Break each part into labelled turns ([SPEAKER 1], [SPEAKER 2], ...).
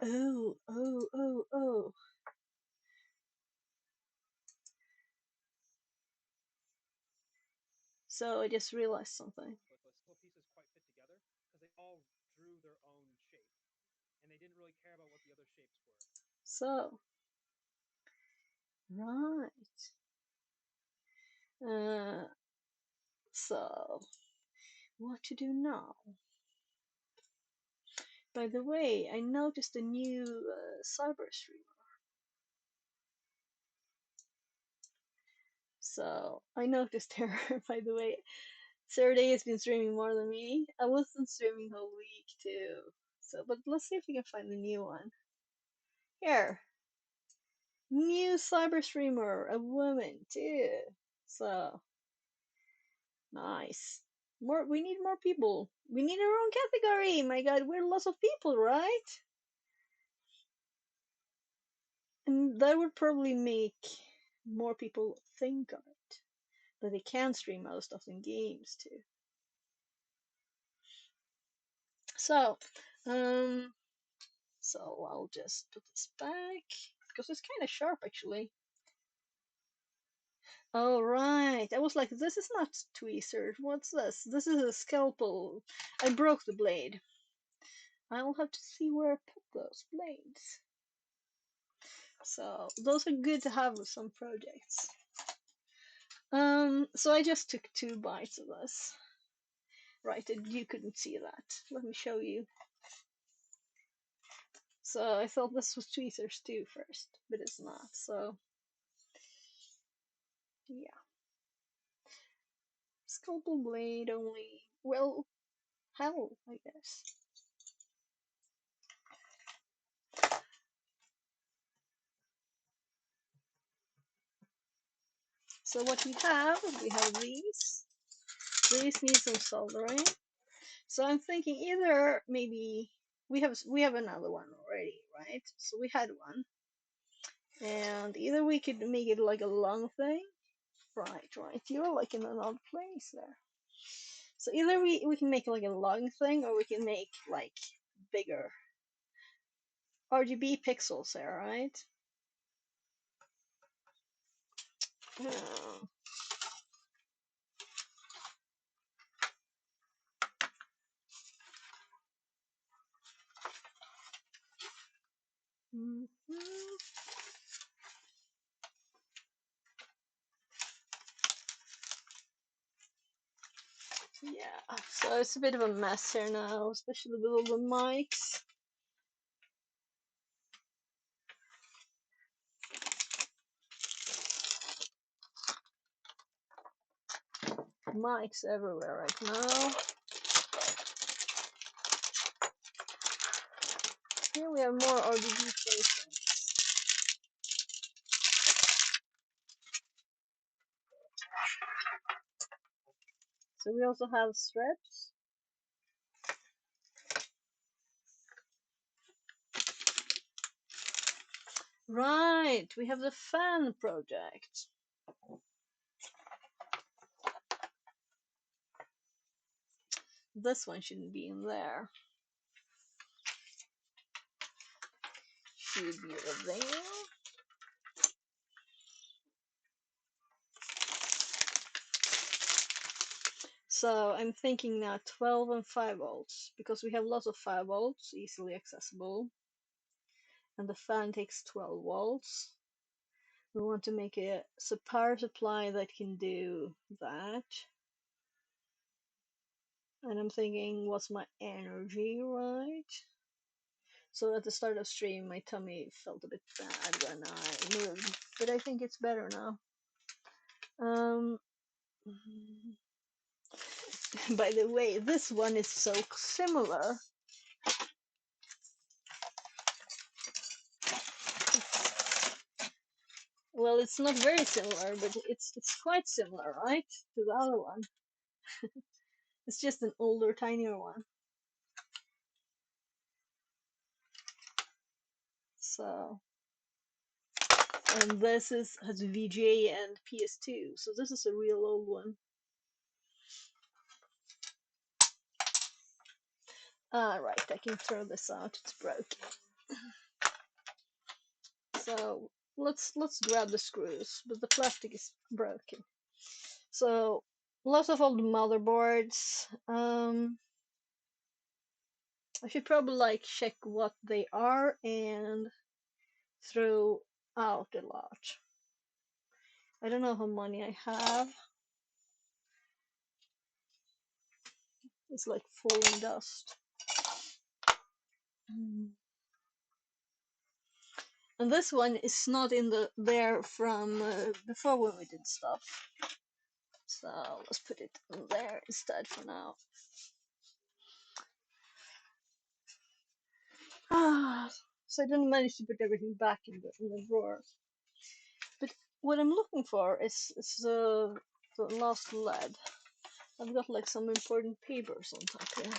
[SPEAKER 1] Oh. So I just realized something.
[SPEAKER 2] With the puzzle pieces quite fit together because they all drew their own shape, and they didn't really care about what the other shapes were.
[SPEAKER 1] So, right. Uh, so, what to do now? By the way, I noticed a new cyber streamer. So, I noticed her, by the way. Saturday has been streaming more than me. I wasn't streaming whole week too. So, but let's see if we can find a new one. Here, new cyber streamer, a woman too. So, nice. More, we need more people. We need our own category. My God, we're lots of people, right? And that would probably make more people think of it. But they can stream most often games too. So, um, so I'll just put this back because it's kind of sharp actually. Oh right, I was like, this is not tweezers. What's this? This is a scalpel. I broke the blade. I'll have to see where I put those blades. So those are good to have with some projects. So I just took 2 bites of this. Right, and you couldn't see that. Let me show you. So I thought this was tweezers too first, but it's not. So yeah, scalpel blade only. Well, hell, I guess. So what we have these. These need some soldering. So I'm thinking either maybe we have another one already, right? So we had one, and either we could make it like a long thing. Right. You're like in another place there. So either we can make like a long thing, or we can make like bigger RGB pixels there, right? Hmm. Mhm. Yeah, so it's a bit of a mess here now, especially with all the mics. Mics everywhere right now. Here we have more RGB stations. So we also have strips. Right, we have the fan project. This one shouldn't be in there. Should be over there. So I'm thinking now 12 and 5 volts, because we have lots of 5 volts easily accessible, and the fan takes 12 volts. We want to make a power supply that can do that. And I'm thinking, what's my energy, right? So at the start of stream, my tummy felt a bit bad when I moved, but I think it's better now. Um, by the way, this one is so similar. Well, it's not very similar, but it's quite similar, right, to the other one. It's just an older, tinier one. So, and this has VGA and PS2, so this is a real old one. Right, I can throw this out. It's broken. So let's grab the screws, but the plastic is broken. So lots of old motherboards. I should probably like check what they are and throw out a lot. I don't know how many I have. It's like falling dust. And this one is not in there from before when we did stuff. So let's put it in there instead for now. So I didn't manage to put everything back in the drawer. But what I'm looking for is the last lead. I've got like some important papers on top here.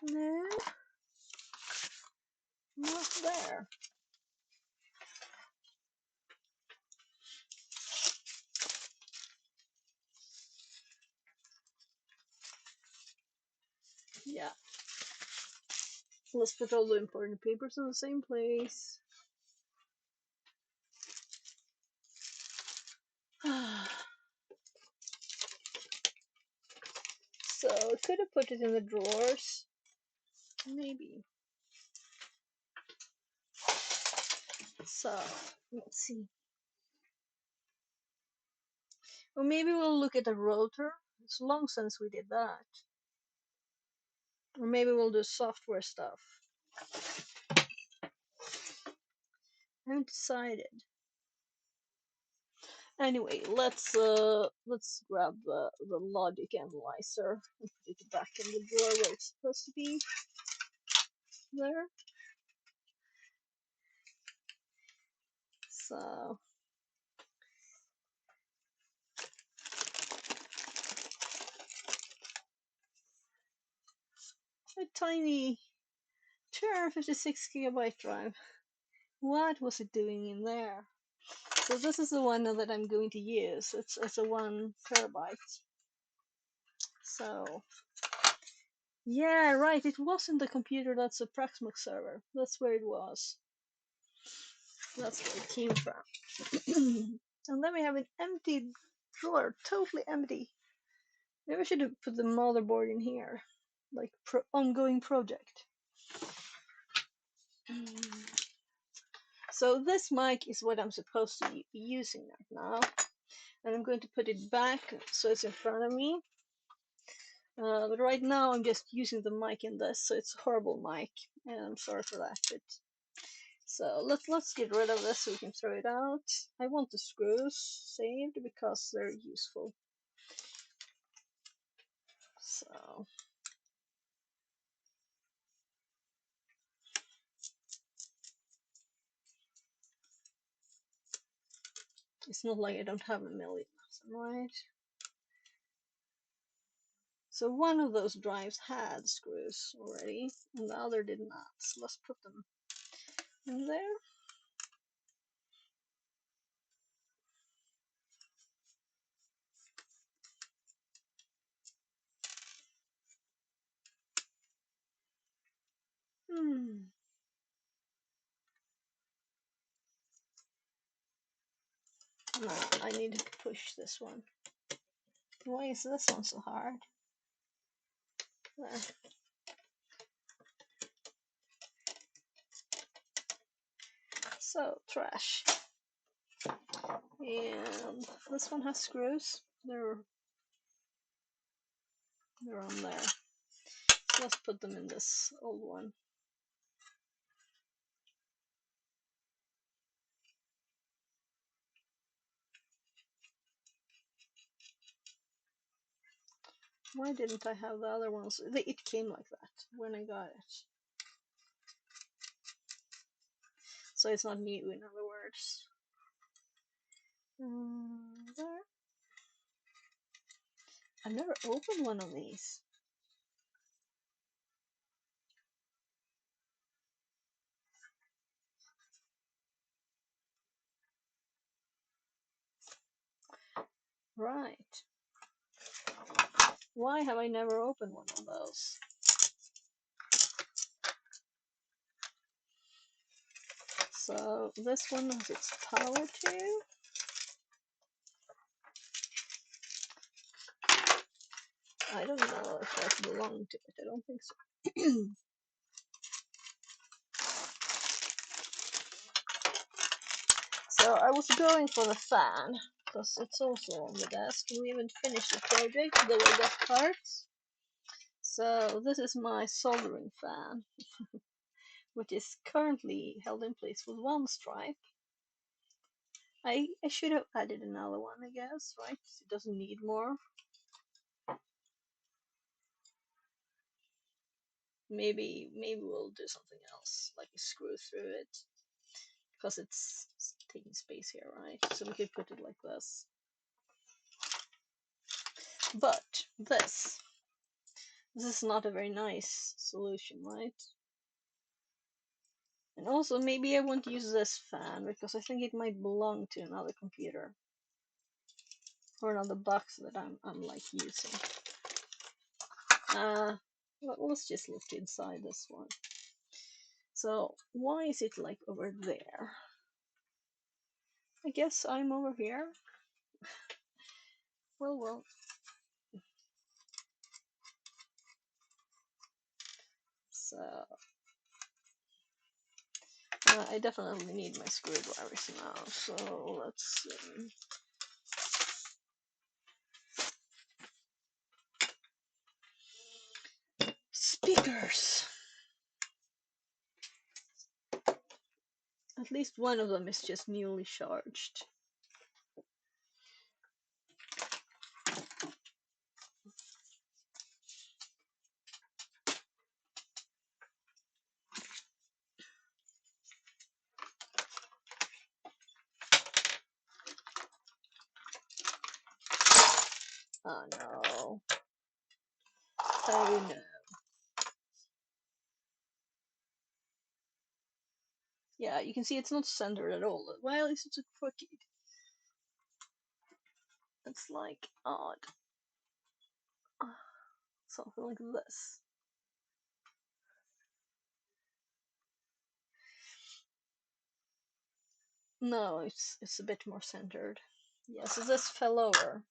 [SPEAKER 1] No, not there. Yeah. Let's put all the important papers in the same place. So I could have put it in the drawers. Maybe. So let's see. Or maybe we'll look at the rotor. It's long since we did that. Or maybe we'll do software stuff. I haven't decided. Anyway, let's grab the logic analyzer and put it back in the drawer where it's supposed to be. There. So a tiny 256 gigabyte drive. What was it doing in there? So this is the one that I'm going to use. It's a 1 terabyte. So yeah, right. It wasn't the computer that's a Proxmox server. That's where it was. That's where it came from. And then we have an empty drawer, totally empty. Maybe I should have put the motherboard in here, like ongoing project. So this mic is what I'm supposed to be using right now, and I'm going to put it back so it's in front of me. But right now I'm just using the mic in this, so it's a horrible mic, and I'm sorry for that. But so let's get rid of this so we can throw it out. I want the screws saved because they're useful. So it's not like I don't have a million of them, right? So one of those drives had screws already, and the other did not. So let's put them in there. No, I need to push this one. Why is this one so hard? There. So, trash. And this one has screws. They're on there. So let's put them in this old one. Why didn't I have the other ones? It came like that when I got it. So it's not new, in other words. There. I've never opened one of these. Right. Why have I never opened one of those? So this one has its power too. I don't know if that belonged to it. I don't think so. So I was going for the fan because it's also on the desk. We haven't finished the project, though I got parts. So this is my soldering fan, which is currently held in place with one stripe. I should have added another one, I guess, right? It doesn't need more. Maybe we'll do something else, like a screw through it, because it's taking space here, right? So we could put it like this. But this is not a very nice solution, right? And also, maybe I won't use this fan because I think it might belong to another computer or another box that I'm like using. Let's just look inside this one. So why is it like over there? I guess I'm over here. Well. So I definitely need my screwdrivers now. So let's see. Speakers. At least one of them is just newly charged. Oh no. Oh no. Yeah, you can see it's not centered at all. Well, it's just crooked. It's like odd. Something like this. No, it's a bit more centered. Yeah, so this fell over.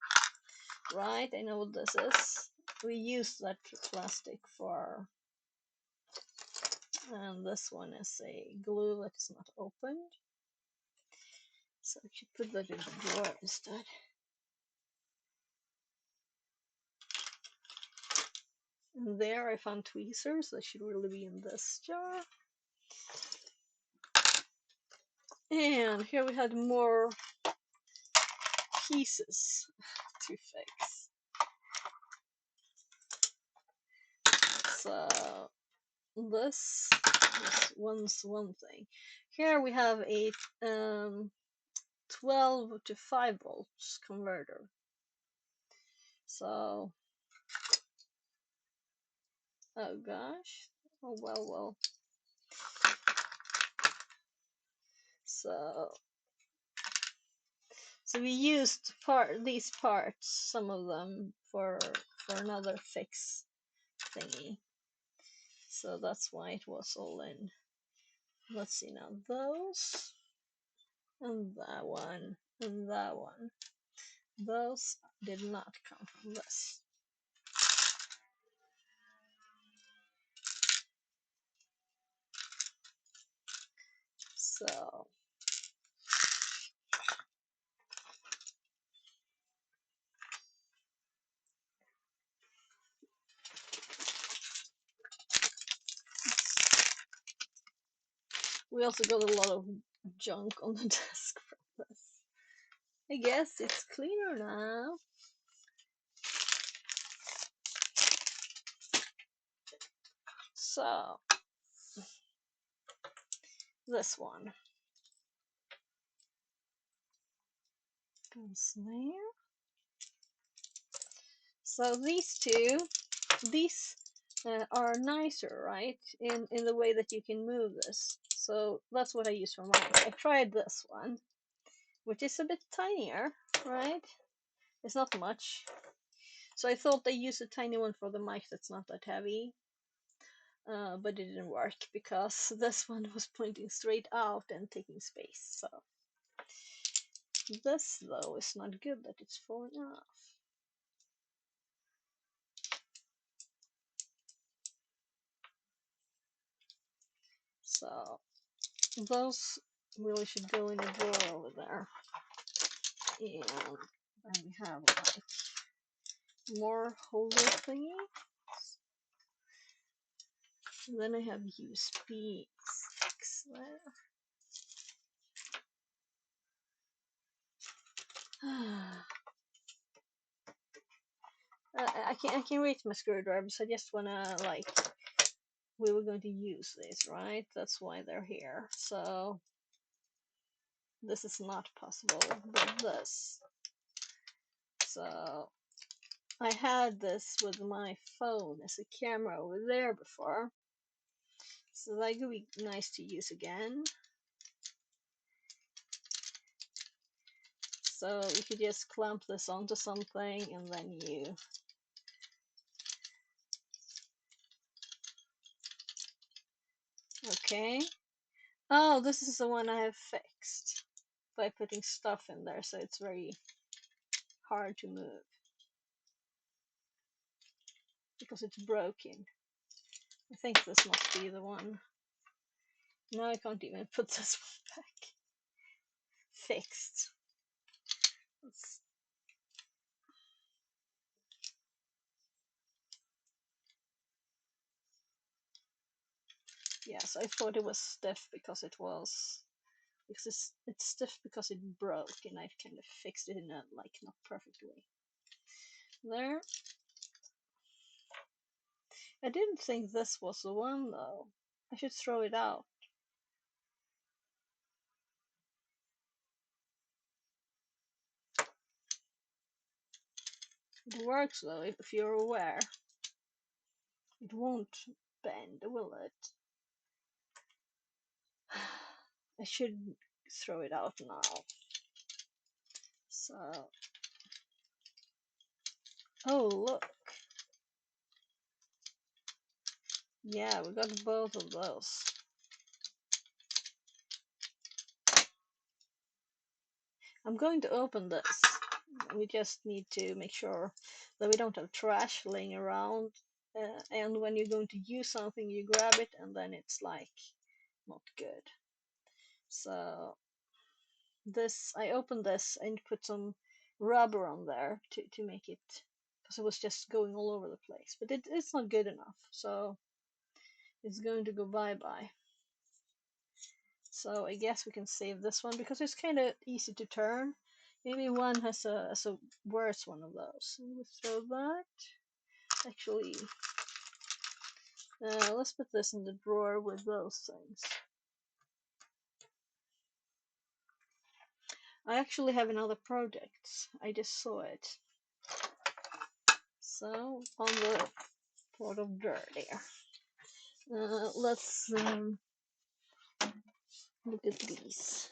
[SPEAKER 1] Right, I know what this is. We used that plastic for, and this one is a glue that is not opened. So I should put that in the drawer instead. And there I found tweezers that should really be in this jar. And here we had more pieces to fix. So this one's one thing. Here we have a 12 to 5 volts converter. So, oh gosh, oh well. So we used these parts, some of them for another fix thingy. So that's why it was all in. Let's see now, those and that one and that one. Those did not come from this. So we also got a lot of junk on the desk from this. I guess it's cleaner now. So this one goes there. So these two, these are nicer, right? In the way that you can move this. So that's what I use for mine. I tried this one, which is a bit tinier, right? It's not much. So I thought they used a tiny one for the mic that's not that heavy, but it didn't work because this one was pointing straight out and taking space. So this though is not good that it's falling off. So those really should go in a drawer over there. And then we have like more holder thingy. And then I have USB sticks there. I can't wait my screwdrivers. I just wanna like we were going to use these, right? That's why they're here. So this is not possible with this. So I had this with my phone as a camera over there before. So that could be nice to use again. So you could just clamp this onto something and then you okay. Oh, this is the one I have fixed by putting stuff in there, so it's very hard to move because it's broken. I think this must be the one. No, I can't even put this one back. Fixed. Let's, yes, I thought it was stiff because it was because it's stiff because it broke, and I kind of fixed it in a like not perfect way. There. I didn't think this was the one though. I should throw it out. It works though, if you're aware. It won't bend, will it? I should throw it out now. So, oh look. Yeah, we got both of those. I'm going to open this. We just need to make sure that we don't have trash laying around. And when you're going to use something, you grab it and then it's like not good. So this, I opened this and put some rubber on there to make it, because it was just going all over the place. But it's not good enough, so it's going to go bye-bye. So I guess we can save this one because it's kind of easy to turn. Maybe one has a worse one of those. We'll throw that. Actually, let's put this in the drawer with those things. I actually have another project. I just saw it. So on the pot of dirt there. Let's look at these.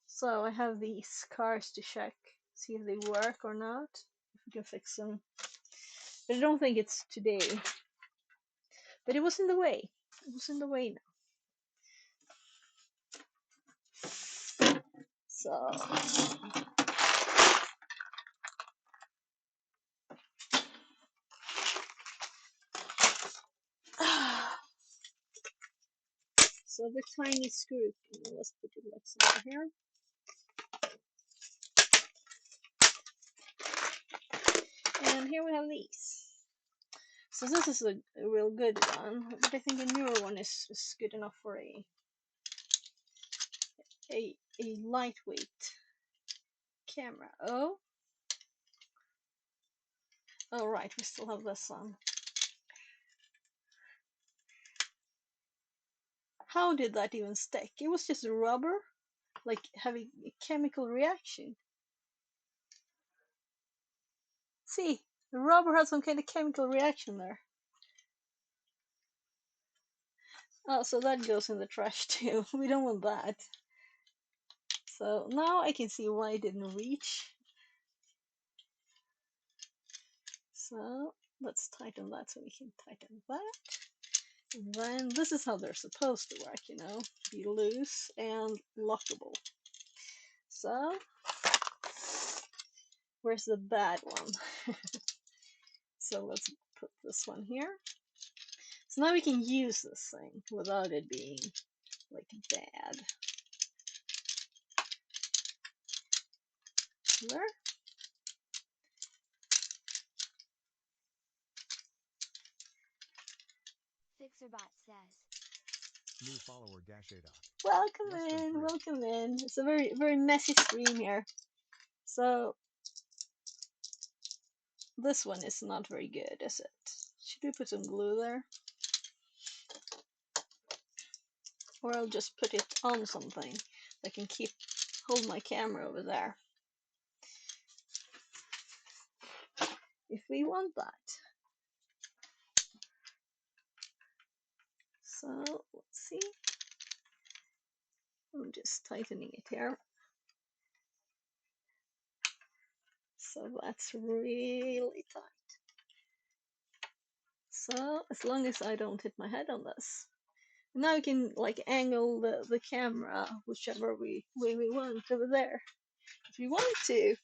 [SPEAKER 1] So I have these cars to check, see if they work or not, if we can fix them. But I don't think it's today. But it was in the way. It was in the way now. So so the tiny screw, let's put it like so here. And here we have these. So this is a real good one, but I think a newer one is good enough for a lightweight camera. Oh right, we still have this one. How did that even stick? It was just rubber, like having a chemical reaction. See, the rubber had some kind of chemical reaction there. Oh, so that goes in the trash too. We don't want that. So now I can see why it didn't reach. So let's tighten that so we can tighten that. And then this is how they're supposed to work, you know, be loose and lockable. So where's the bad one? So let's put this one here. So now we can use this thing without it being like bad. There.
[SPEAKER 3] Fixerbot says.
[SPEAKER 4] New follower Gashadok.
[SPEAKER 1] Welcome
[SPEAKER 4] Less than
[SPEAKER 1] in,
[SPEAKER 4] 3.
[SPEAKER 1] welcome in. It's a very messy stream here. So this one is not very good, is it? Should we put some glue there? Or I'll just put it on something that can hold my camera over there. If we want that. So let's see. I'm just tightening it here. So that's really tight. So as long as I don't hit my head on this. Now we can like angle the camera whichever way we want over there. If we want to,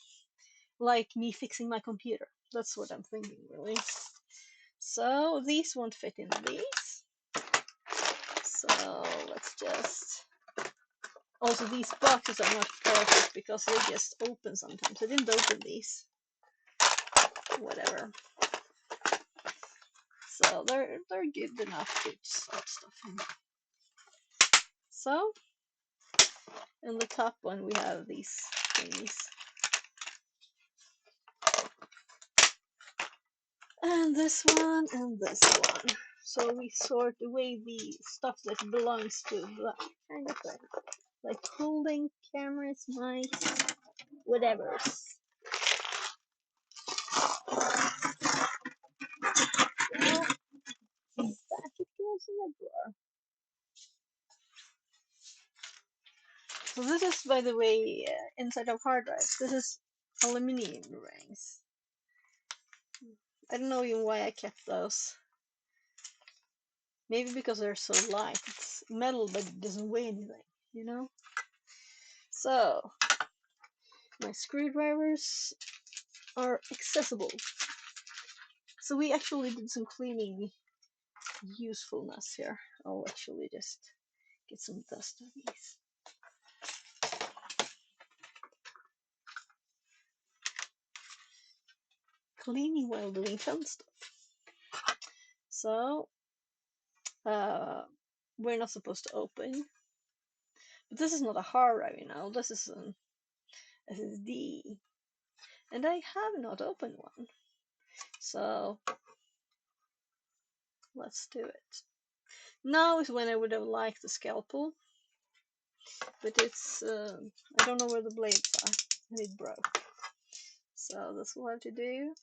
[SPEAKER 1] like me fixing my computer. That's what I'm thinking really. So these won't fit in these. So let's just... Also these boxes are not perfect because they just open sometimes. I didn't open these. Whatever. So they're good enough to start stuff in. So in the top one we have these things. And this one and this one. So we sort away the stuff that belongs to that kind of thing. Like holding cameras, mics, whatever. So that it goes in the drawer. So this is, by the way, inside of hard drives. This is aluminium rings. I don't know even why I kept those. Maybe because they're so light. It's metal, but it doesn't weigh anything, you know? So, my screwdrivers are accessible. So we actually did some cleaning usefulness here. I'll actually just get some dust on these. Cleaning while doing fun stuff. So, we're not supposed to open. But this is not a hard drive, you know. This is an SSD. And I have not opened one. So, let's do it. Now is when I would have liked the scalpel. But it's, I don't know where the blades are. And it broke. So that's what I have to do.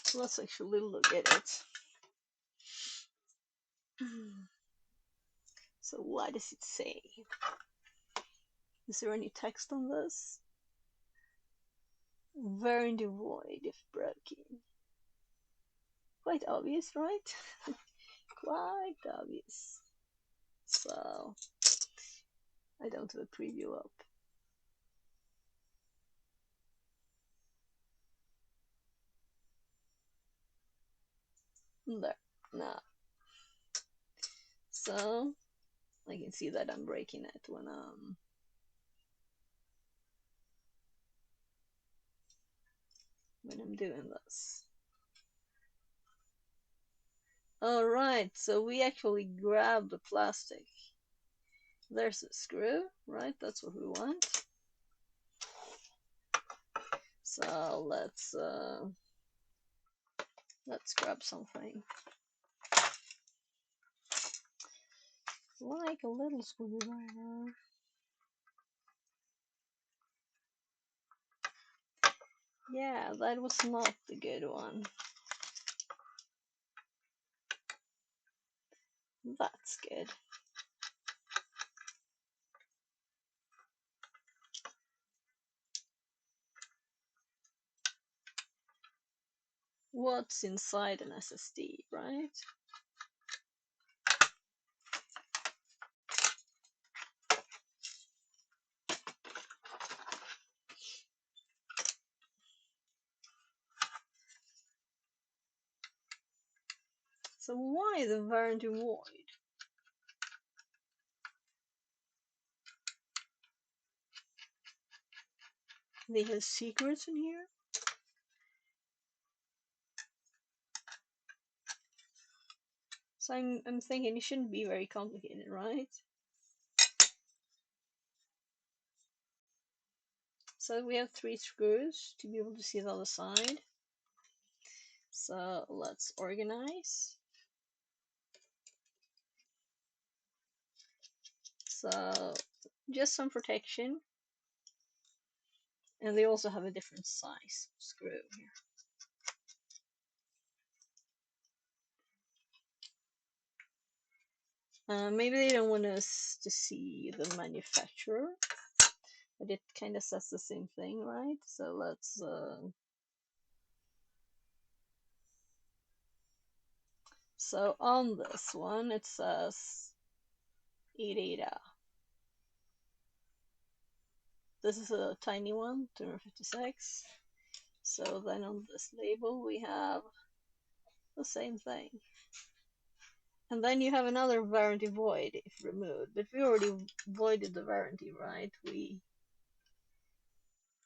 [SPEAKER 1] So let's actually look at it. So what does it say? Is there any text on this? Very devoid if broken. Quite obvious, right? Quite obvious. So I don't have a preview up. There. Now. So I can see that I'm breaking it when I'm doing this. Alright, so we actually grab the plastic. There's a screw, right? That's what we want. So let's grab something. like a little screwdriver. Yeah, that was not the good one. That's good. What's inside an SSD, right? So why the warranty void? They have secrets in here? So I'm thinking it shouldn't be very complicated, right? So we have 3 screws to be able to see the other side. So let's organize. So just some protection. And they also have a different size screw here. Maybe they don't want us to see the manufacturer, but it kind of says the same thing, right? So let's so on this one it says ADATA. This is a tiny one, 256. So then on this label we have the same thing. And then you have another warranty void if removed, but we already voided the warranty, right? We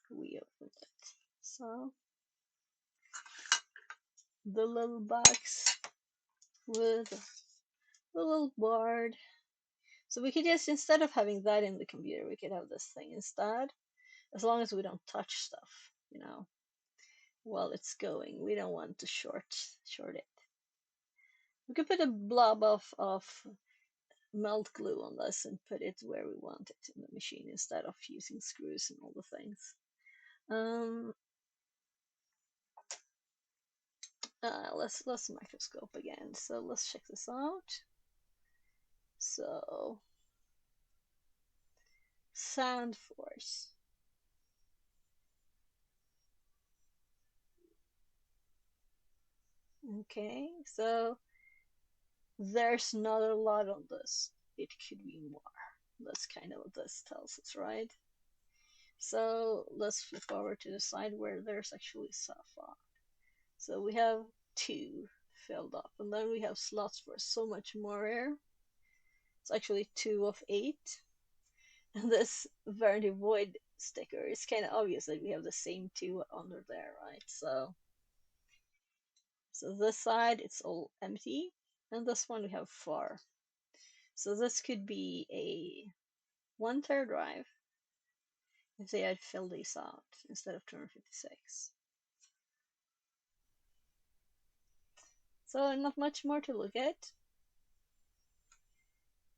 [SPEAKER 1] opened it. So the little box with the little board. So we could just, instead of having that in the computer, we could have this thing instead, as long as we don't touch stuff, you know, while it's going. We don't want to short it. We could put a blob of melt glue on this and put it where we want it in the machine instead of using screws and all the things. Let's microscope again. So let's check this out. So sound force. Okay, so there's not a lot on this. It could be more. That's kind of what this tells us, right? So let's flip over to the side where there's actually stuff on. So we have 2 filled up, and then we have slots for so much more air. It's actually 2 of 8. And this warranty void sticker, it's kind of obvious that we have the same 2 under there, right? So this side, it's all empty, and this one we have 4. So this could be a 1 terabyte drive if they had filled these out instead of 256. So not much more to look at.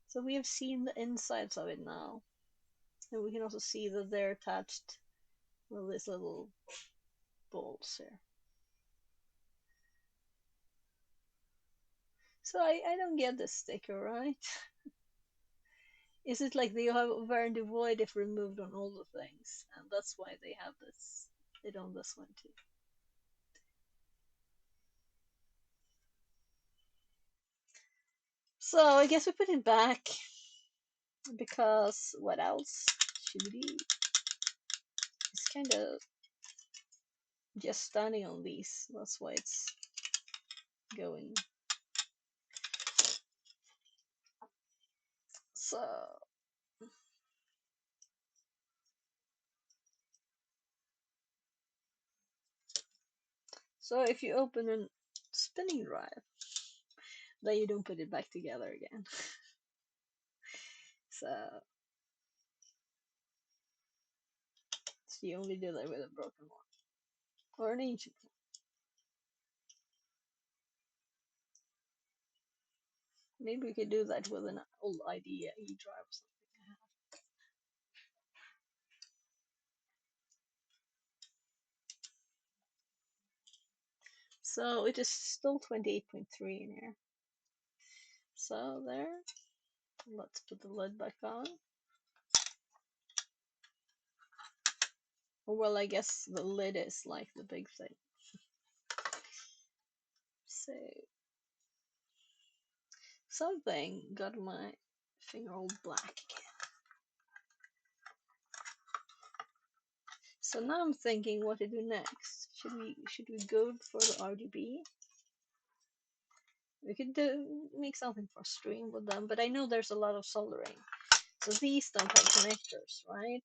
[SPEAKER 1] So we have seen the insides of it now. And we can also see that they're attached with these little bolts here. So I don't get this sticker, right? Is it like they have warranty void if removed on all the things? And that's why they have this, it on this one too. So I guess we put it back, because what else should we do? It's kind of just standing on these. That's why it's going. So if you open a spinning drive, then you don't put it back together again. So you only do that with a broken one or an ancient one. Maybe we could do that with an old IDE drive or something. So it is still 28.3 in here. So there. Let's put the lid back on. Well, I guess the lid is like the big thing. So something got my finger all black again. So now I'm thinking what to do next. Should we go for the RGB? We could make something for stream with them, but I know there's a lot of soldering. So these don't have connectors, right?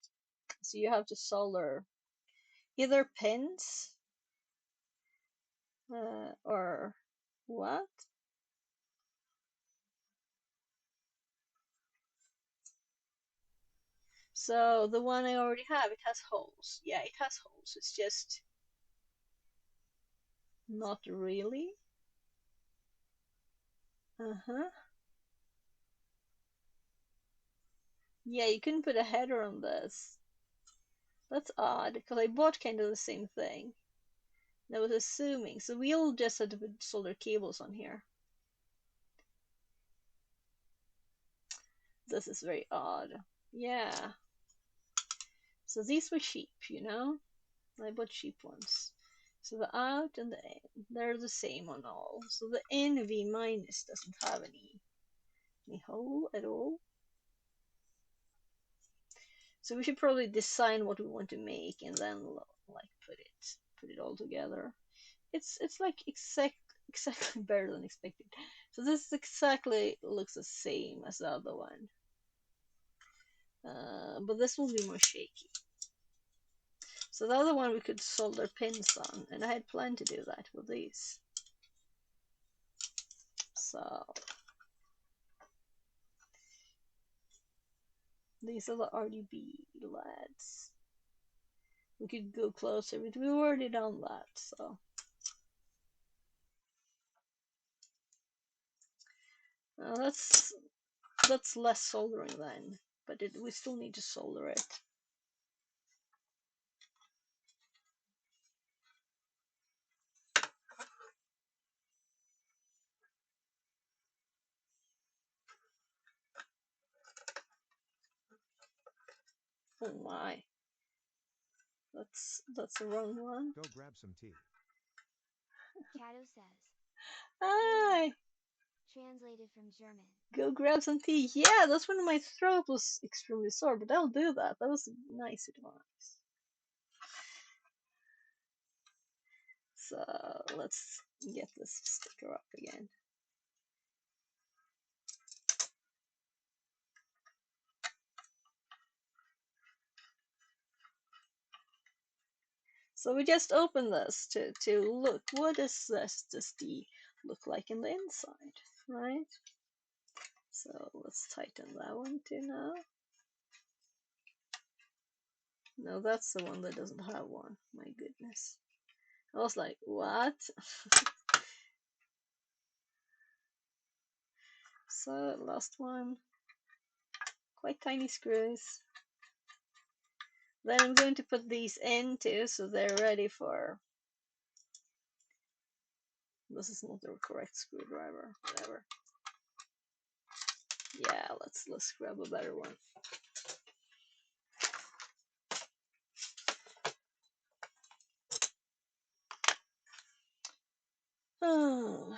[SPEAKER 1] So you have to solder either pins or what? So the one I already have, it has holes. Yeah, it has holes. It's just not really. Uh-huh. Yeah, you couldn't put a header on this. That's odd, because I bought kind of the same thing. I was assuming. So we'll just have to put solder cables on here. This is very odd. Yeah. So these were cheap, you know? I bought cheap ones. So the out and the in, they're the same on all. So the NV minus doesn't have any hole at all. So we should probably design what we want to make and then like put it all together. It's like exactly better than expected. So this exactly looks the same as the other one. But this will be more shaky. So the other one we could solder pins on, and I had planned to do that with these. So these are the RGB LEDs. We could go closer, but we've already done that, so. That's less soldering then, but we still need to solder it. Oh my. That's the wrong one.
[SPEAKER 4] Go grab some tea.
[SPEAKER 3] Cato says.
[SPEAKER 1] Hi!
[SPEAKER 3] Translated from German.
[SPEAKER 1] Go grab some tea. Yeah, that's when my throat was extremely sore, but I'll do that. That was nice advice. So let's get this sticker up again. So we just opened this to look, what does this D look like in the inside, right? So let's tighten that one too now. No, that's the one that doesn't have one. My goodness. I was like, what? So last one. Quite tiny screws. Then I'm going to put these in too, so they're ready for. This is not the correct screwdriver. Whatever. Yeah, let's grab a better one. Oh.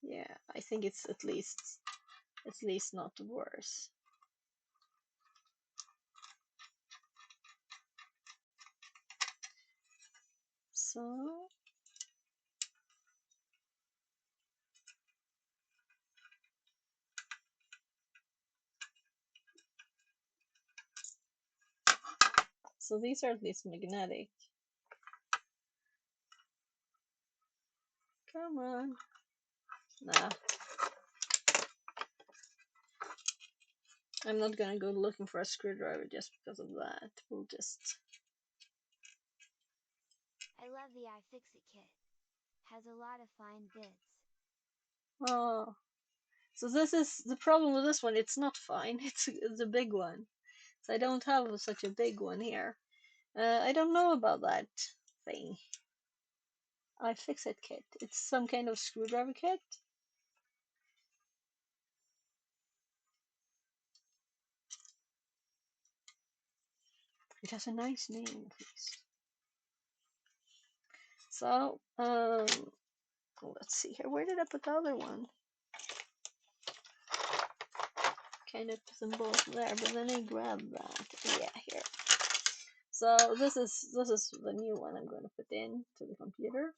[SPEAKER 1] Yeah, I think it's at least not worse. So these are at least magnetic. Come on. Nah. I'm not gonna go looking for a screwdriver just because of that. We'll just
[SPEAKER 3] I love the iFixit kit. Has a lot of fine bits.
[SPEAKER 1] Oh, so this is the problem with this one. It's not fine. It's a big one. So I don't have such a big one here. I don't know about that thing. iFixit kit. It's some kind of screwdriver kit. It has a nice name, at least. So, let's see here. Where did I put the other one? Kind of put them both there, but then I grabbed that. Yeah, here. So this is the new one I'm going to put in to the computer.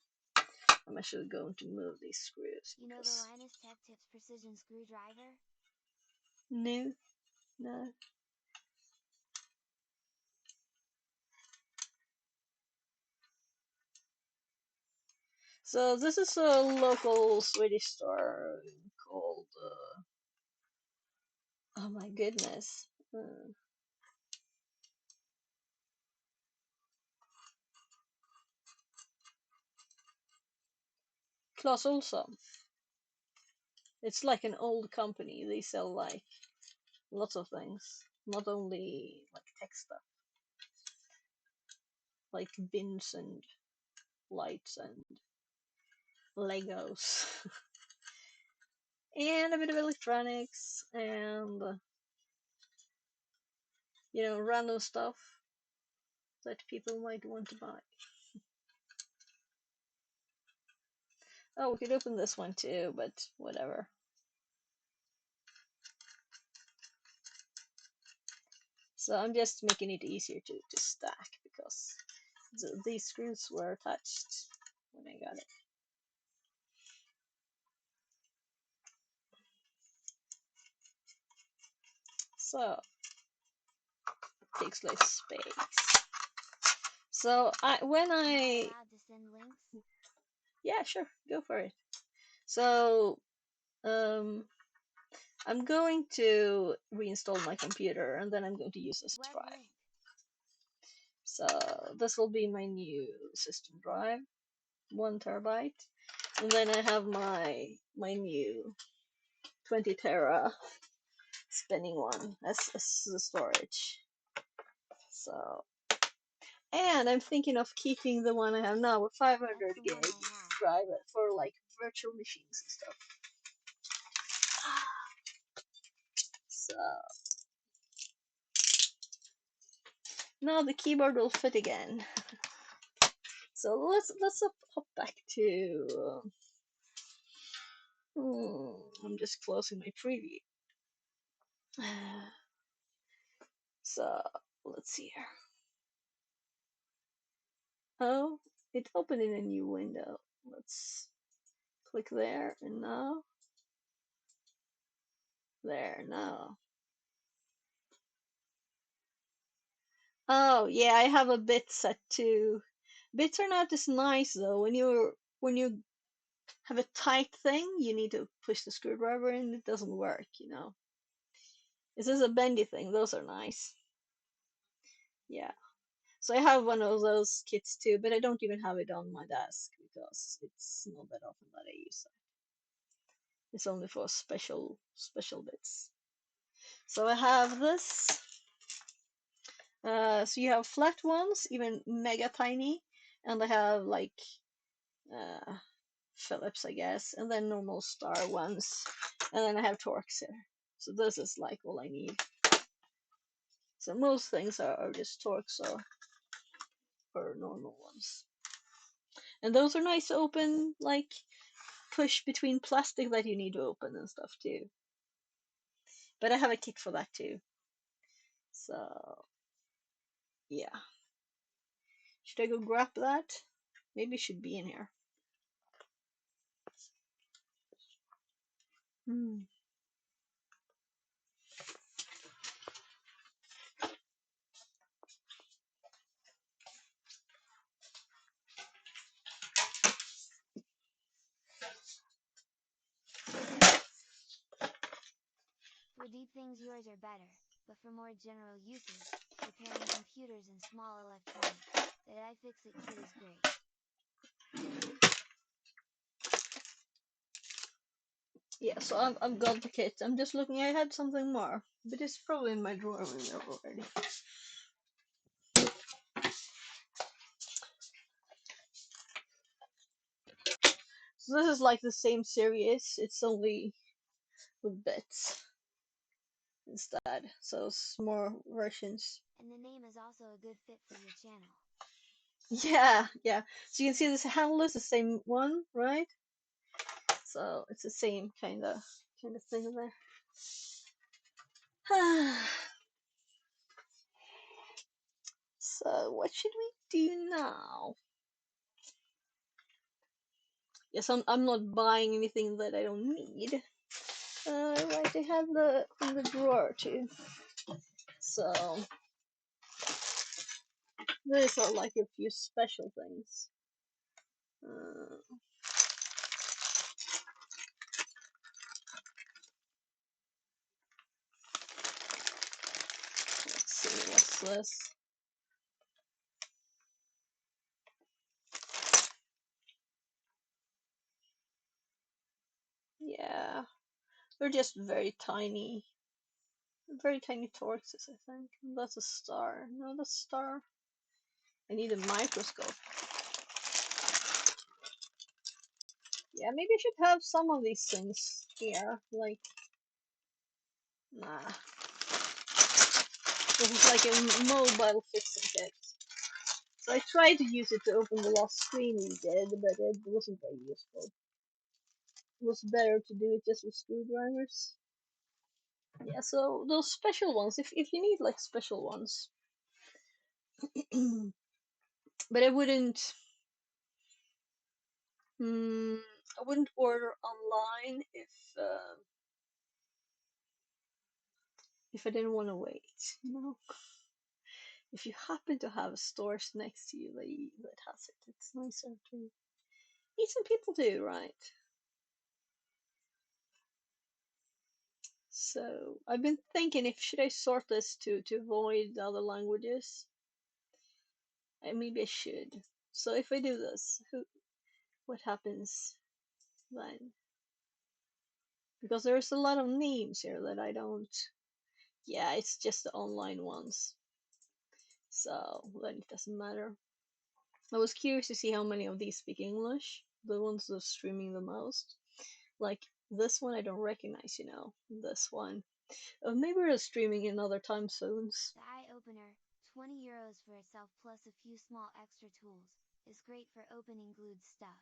[SPEAKER 1] I'm actually going to move these screws.
[SPEAKER 3] You know the Linus Tech Tips precision screwdriver?
[SPEAKER 1] No, no. So this is a local Swedish store called. Oh my goodness. Clas Ohlson. It's like an old company. They sell like lots of things, not only like tech stuff, like bins and lights and Legos, and a bit of electronics and random stuff that people might want to buy. Oh, we could open this one too, but whatever. So I'm just making it easier to stack because these screws were attached when I got it. So it takes less space. So when
[SPEAKER 3] Am I
[SPEAKER 1] I
[SPEAKER 3] allowed to send links?
[SPEAKER 1] yeah, sure, go for it. So I'm going to reinstall my computer and then I'm going to use this
[SPEAKER 3] Web
[SPEAKER 1] drive.
[SPEAKER 3] link.
[SPEAKER 1] So this will be my new system drive, 1 terabyte, and then I have my new 20 tera spinning one as the storage. So, and I'm thinking of keeping the one I have now with 500
[SPEAKER 3] That's the one
[SPEAKER 1] gig
[SPEAKER 3] I have.
[SPEAKER 1] drive for like virtual machines and stuff. So now the keyboard will fit again. So let's hop back to. I'm just closing my preview. So let's see here. Oh, it opened in a new window. Let's click there and now. There now. Oh yeah, I have a bit set too. Bits are not as nice though. When you have a tight thing, you need to push the screwdriver in. It doesn't work, you know. This is a bendy thing. Those are nice. Yeah. So I have one of those kits too, but I don't even have it on my desk because it's not that often that I use it. It's only for special bits. So I have this. So you have flat ones, even mega tiny, and I have like uh, Phillips, I guess, and then normal star ones, and then I have Torx here. So this is like all I need. So most things are just Torx or normal ones. And those are nice to open, like push between plastic that you need to open and stuff too. But I have a kit for that too. So yeah. Should I go grab that? Maybe it should be in here. Hmm.
[SPEAKER 3] For deep things yours are better, but for more general uses, repairing computers and small electronics, the iFixit kit is great.
[SPEAKER 1] Yeah, so I've got the kit. I'm just looking. I had something more, but it's probably in my drawer in there already. So this is like the same series. It's only with bits instead. So it's more versions.
[SPEAKER 3] And the name is also a good fit for your channel.
[SPEAKER 1] Yeah, yeah. So you can see this handle is the same one, right? So it's the same kind of thing there. So what should we do now? Yes, I'm not buying anything that I don't need. Right, I have the in the drawer too. So these are like a few special things. Uh, let's see, what's this? Yeah, they're just very tiny tortoises, I think. That's a star. No, that's a star. I need a microscope. Yeah, maybe I should have some of these things here. Like, nah. This is like a mobile fixing kit. So I tried to use it to open the last screen we did, but it wasn't very useful. It was better to do it just with screwdrivers. Yeah, so those special ones, if you need like special ones. But mm, I wouldn't order online if I didn't want to wait, you know. If you happen to have stores next to you that has it, it's nicer to meet some people do, right? So I've been thinking if should I sort this to avoid the other languages. Maybe I should. So if I do this, what happens then? Because there's a lot of names here that I don't. Yeah, it's just the online ones. So then it doesn't matter. I was curious to see how many of these speak English, the ones that are streaming the most. Like this one I don't recognize, you know. This one. Maybe they're streaming in other time zones.
[SPEAKER 3] The eye opener, 20 euros for itself plus a few small extra tools, is great for opening glued stuff.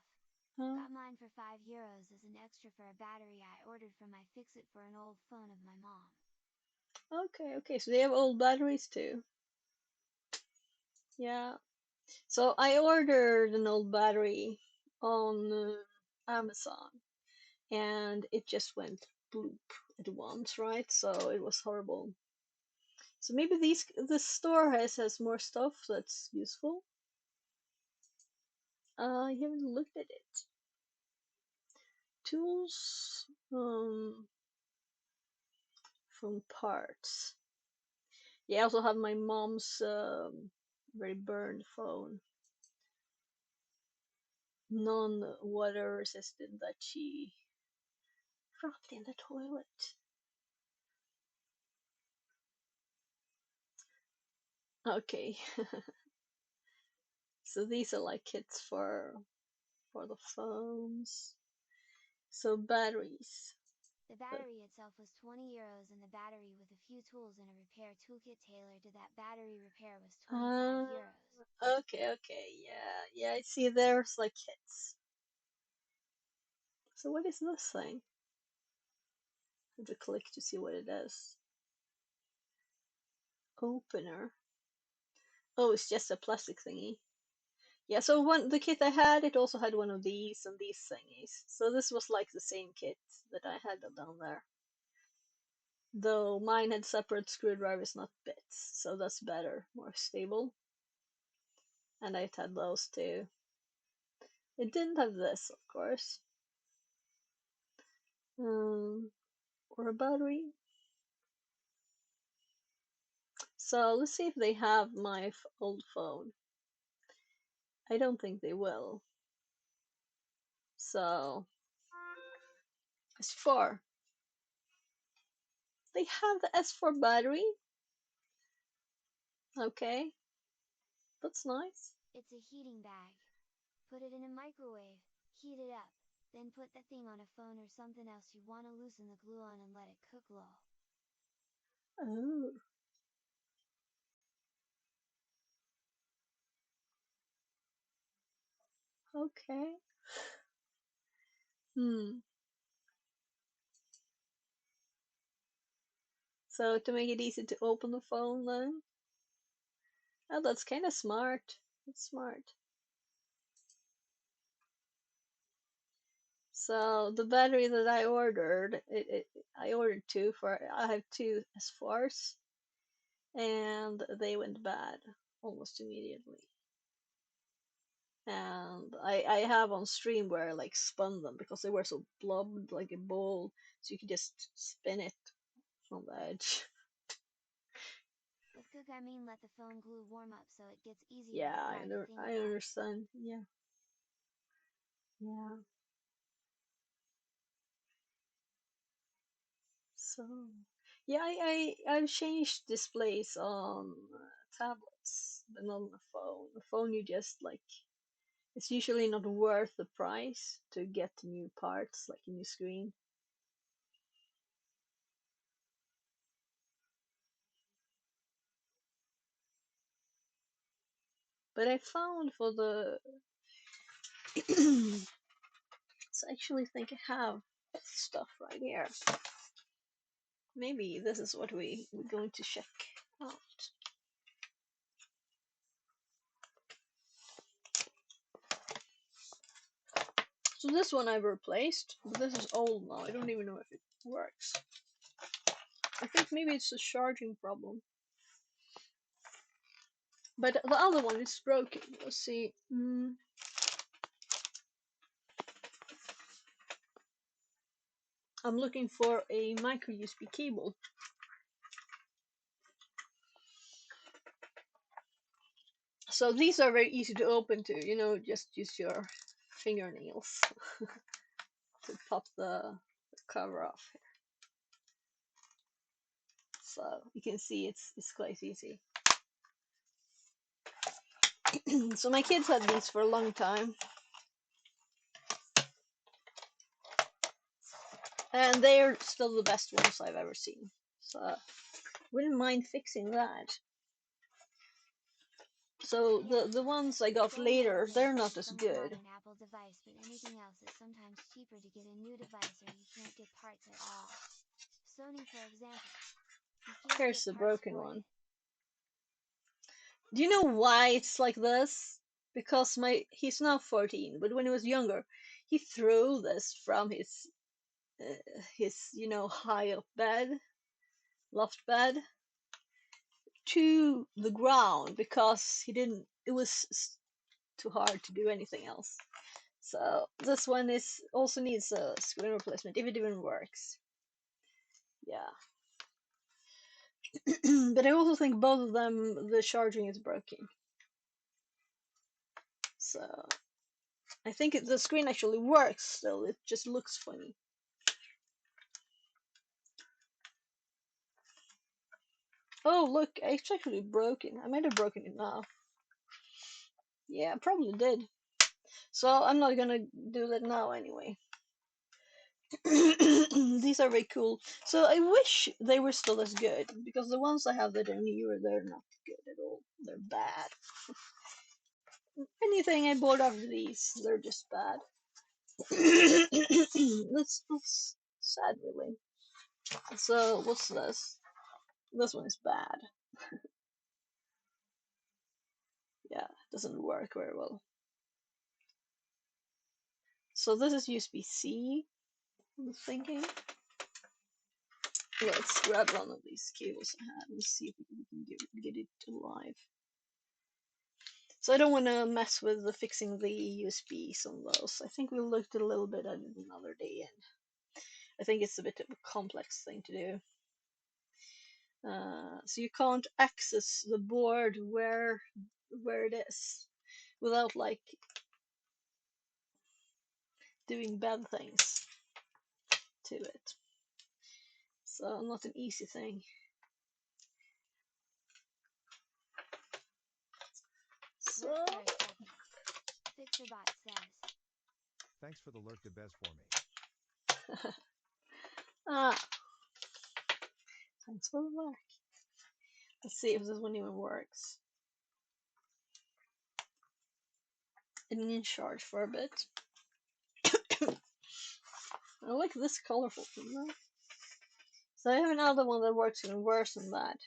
[SPEAKER 1] Uh,
[SPEAKER 3] Got mine for 5 euros as an extra for a battery I ordered from my Fixit for an old phone of my mom.
[SPEAKER 1] okay, okay, so they have old batteries too. Yeah. So I ordered an old battery on Amazon and it just went bloop at once, right? So it was horrible. So maybe this store has more stuff that's useful. I haven't looked at it. Tools from parts. Yeah, I also have my mom's very burned phone, non-water resistant that she dropped in the toilet. Okay, so these are like kits for the phones. So batteries.
[SPEAKER 3] The battery itself was 20 euros and the battery with a few tools and a repair toolkit tailored to that battery repair was 25
[SPEAKER 1] Uh,
[SPEAKER 3] euros.
[SPEAKER 1] okay, okay, yeah, yeah. I see. There's like kits. So what is this thing? I have to click to see what it is. Opener. Oh, it's just a plastic thingy. Yeah, so the kit I had, it also had one of these and these thingies. So this was like the same kit that I had down there. Though mine had separate screwdrivers, not bits, so that's better, more stable. And it had those too. It didn't have this, of course. Or a battery. So let's see if they have my old phone. I don't think they will. So S4. They have the S4 battery. Okay, that's nice.
[SPEAKER 3] It's a heating bag. Put it in a microwave, heat it up, then put the thing on a phone or something else you want to loosen the glue on and let it cook low.
[SPEAKER 1] Oh. Okay. Hmm. So to make it easy to open the phone then? Oh, that's kind of smart. That's smart. So the battery that I ordered, I ordered two for, I have two S4s, and they went bad almost immediately. And I have on stream where I like spun them because they were so blobbed like a ball, so you could just spin it on the edge.
[SPEAKER 3] With cook I mean let the phone glue warm up so it gets easier
[SPEAKER 1] Yeah,
[SPEAKER 3] to pry the thing
[SPEAKER 1] I
[SPEAKER 3] apart.
[SPEAKER 1] understand. Yeah. Yeah. So, yeah, I've changed displays on tablets, but not on the phone. The phone, you just like, it's usually not worth the price to get new parts, like a new screen. But I found for the, so I actually think I have stuff right here. Maybe this is what we're going to check out. So this one I've replaced, but this is old now. I don't even know if it works. I think maybe it's a charging problem. But the other one is broken. Let's see. I'm looking for a micro USB cable. So these are very easy to open too. You know, just use your fingernails to pop the cover off. So you can see it's quite easy. So my kids had these for a long time, and they're still the best ones I've ever seen. So wouldn't mind fixing that. So the ones I got
[SPEAKER 3] Phone
[SPEAKER 1] later,
[SPEAKER 3] never
[SPEAKER 1] they're
[SPEAKER 3] works
[SPEAKER 1] not
[SPEAKER 3] with
[SPEAKER 1] as
[SPEAKER 3] some
[SPEAKER 1] good.
[SPEAKER 3] modern Apple device, but anything else is sometimes cheaper to get a new device or you can't get parts at all. Sony for example. You can't
[SPEAKER 1] Here's
[SPEAKER 3] get
[SPEAKER 1] the
[SPEAKER 3] parts
[SPEAKER 1] broken
[SPEAKER 3] for
[SPEAKER 1] one.
[SPEAKER 3] it.
[SPEAKER 1] Do you know why it's like this? Because he's now 14, but when he was younger, he threw this from his high up bed, loft bed, to the ground because he didn't. It was too hard to do anything else. So this one is also needs a screen replacement if it even works. Yeah. But I also think both of them, the charging is broken. So I think the screen actually works still, it just looks funny. Oh, look, it's actually broken. I might have broken it now. Yeah, I probably did. So I'm not gonna do that now anyway. These are very cool. So I wish they were still as good, because the ones I have that are newer, they're not good at all. They're bad. Anything I bought after these, they're just bad. That's sad, really. So what's this? This one is bad. Yeah, it doesn't work very well. So this is USB-C, I'm thinking. Let's grab one of these cables I had and see if we can get it alive. So I don't want to mess with the fixing the USBs on those. I think we looked a little bit at it another day, and I think it's a bit of a complex thing to do. So you can't access the board where it is without like doing bad things to it. So not an easy thing. So
[SPEAKER 3] Lurk for a second. FixerBot says.
[SPEAKER 4] Thanks for the lurk de bez for me.
[SPEAKER 1] ah, thanks for the work. Let's see if this one even works. And in charge for a bit. I like this colorful one though. So I have another one that works even worse than that.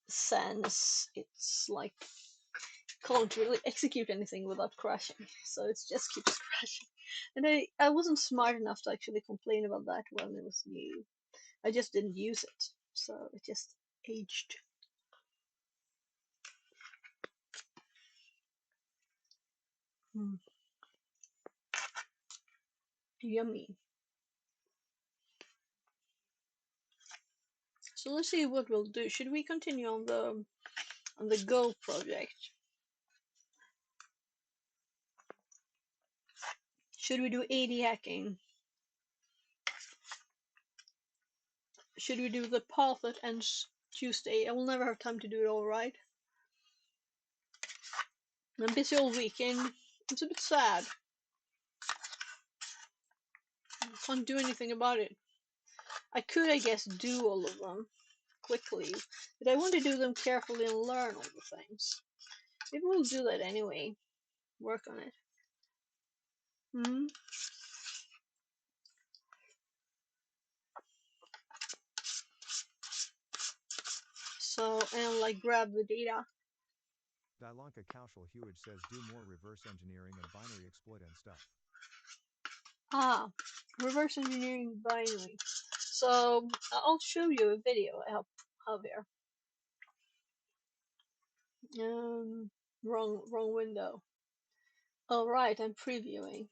[SPEAKER 1] Sense it's like can't really execute anything without crashing, so it just keeps crashing. And I wasn't smart enough to actually complain about that when it was new. I just didn't use it, so it just aged. Yummy. So let's see what we'll do. Should we continue on the Go project? Should we do AD hacking? Should we do the path that ends Tuesday? I will never have time to do it all, right? I'm busy all weekend. It's a bit sad. I can't do anything about it. I could, I guess, do all of them quickly, but I want to do them carefully and learn all the things. Maybe we'll do that anyway. Work on it. So, and like grab the data.
[SPEAKER 4] Dylanka Kaushal Hewage says do more reverse engineering and binary exploit and stuff.
[SPEAKER 1] Ah, reverse engineering binary. So, I'll show you a video I have here. Wrong window. Oh right, I'm previewing.